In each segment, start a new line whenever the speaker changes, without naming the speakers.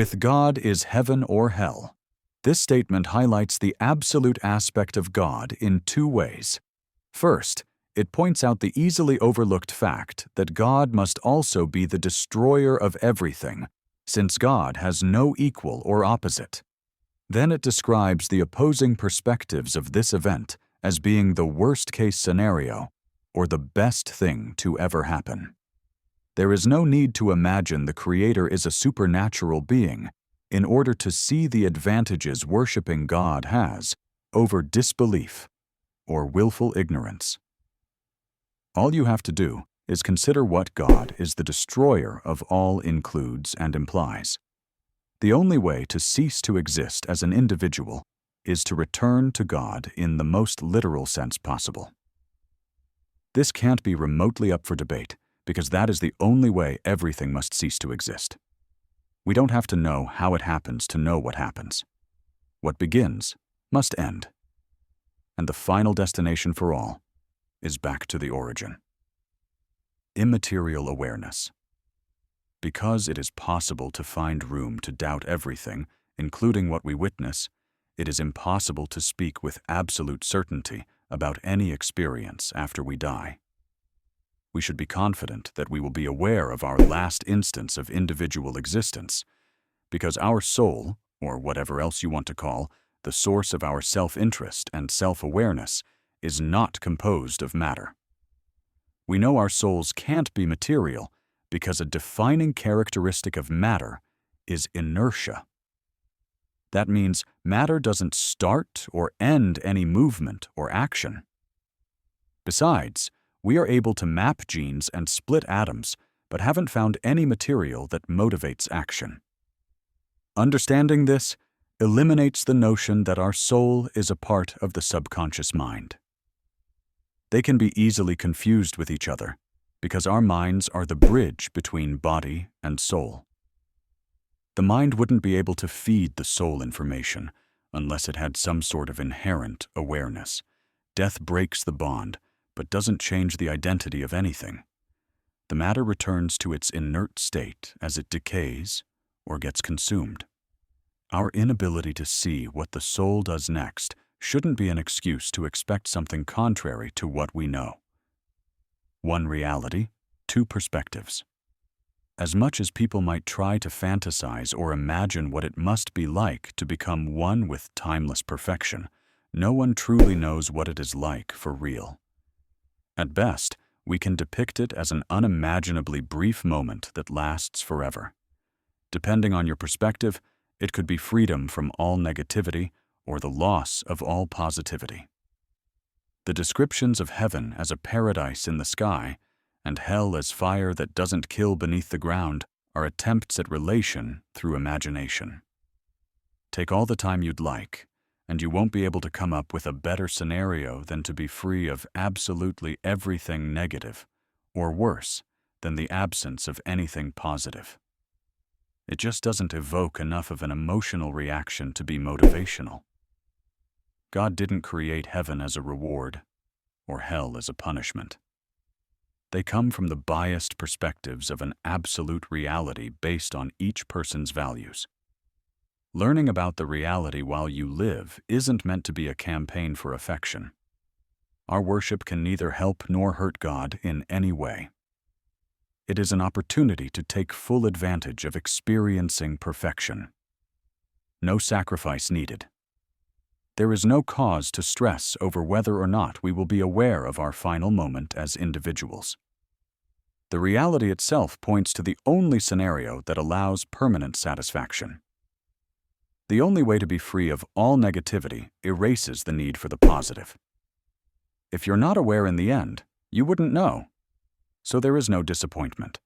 With God is heaven or hell. This statement highlights the absolute aspect of God in two ways. First, it points out the easily overlooked fact that God must also be the destroyer of everything, since God has no equal or opposite. Then it describes the opposing perspectives of this event as being the worst-case scenario or the best thing to ever happen. There is no need to imagine the Creator is a supernatural being in order to see the advantages worshiping God has over disbelief or willful ignorance. All you have to do is consider what God is the destroyer of all includes and implies. The only way to cease to exist as an individual is to return to God in the most literal sense possible. This can't be remotely up for debate, because that is the only way everything must cease to exist. We don't have to know how it happens to know what happens. What begins must end. And the final destination for all is back to the origin. Immaterial awareness. Because it is possible to find room to doubt everything, including what we witness, it is impossible to speak with absolute certainty about any experience after we die. We should be confident that we will be aware of our last instance of individual existence, because our soul, or whatever else you want to call, the source of our self-interest and self-awareness, is not composed of matter. We know our souls can't be material because a defining characteristic of matter is inertia. That means matter doesn't start or end any movement or action. Besides, we are able to map genes and split atoms, but haven't found any material that motivates action. Understanding this eliminates the notion that our soul is a part of the subconscious mind. They can be easily confused with each other because our minds are the bridge between body and soul. The mind wouldn't be able to feed the soul information unless it had some sort of inherent awareness. Death breaks the bond, but doesn't change the identity of anything. The matter returns to its inert state as it decays or gets consumed. Our inability to see what the soul does next shouldn't be an excuse to expect something contrary to what we know. One reality, two perspectives. As much as people might try to fantasize or imagine what it must be like to become one with timeless perfection, no one truly knows what it is like for real. At best, we can depict it as an unimaginably brief moment that lasts forever. Depending on your perspective, it could be freedom from all negativity or the loss of all positivity. The descriptions of heaven as a paradise in the sky and hell as fire that doesn't kill beneath the ground are attempts at relation through imagination. Take all the time you'd like, and you won't be able to come up with a better scenario than to be free of absolutely everything negative, or worse, than the absence of anything positive. It just doesn't evoke enough of an emotional reaction to be motivational. God didn't create heaven as a reward, or hell as a punishment. They come from the biased perspectives of an absolute reality based on each person's values. Learning about the reality while you live isn't meant to be a campaign for affection. Our worship can neither help nor hurt God in any way. It is an opportunity to take full advantage of experiencing perfection. No sacrifice needed. There is no cause to stress over whether or not we will be aware of our final moment as individuals. The reality itself points to the only scenario that allows permanent satisfaction. The only way to be free of all negativity erases the need for the positive. If you're not aware in the end, you wouldn't know. So there is no disappointment.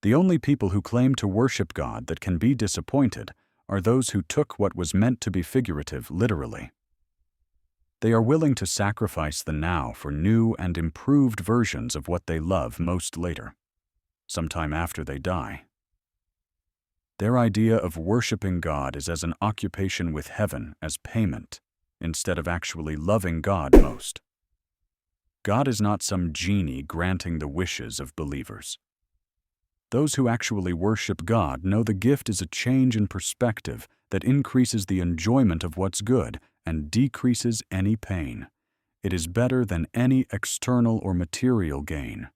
The only people who claim to worship God that can be disappointed are those who took what was meant to be figurative literally. They are willing to sacrifice the now for new and improved versions of what they love most later, sometime after they die. Their idea of worshiping God is as an occupation with heaven as payment, instead of actually loving God most. God is not some genie granting the wishes of believers. Those who actually worship God know the gift is a change in perspective that increases the enjoyment of what's good and decreases any pain. It is better than any external or material gain,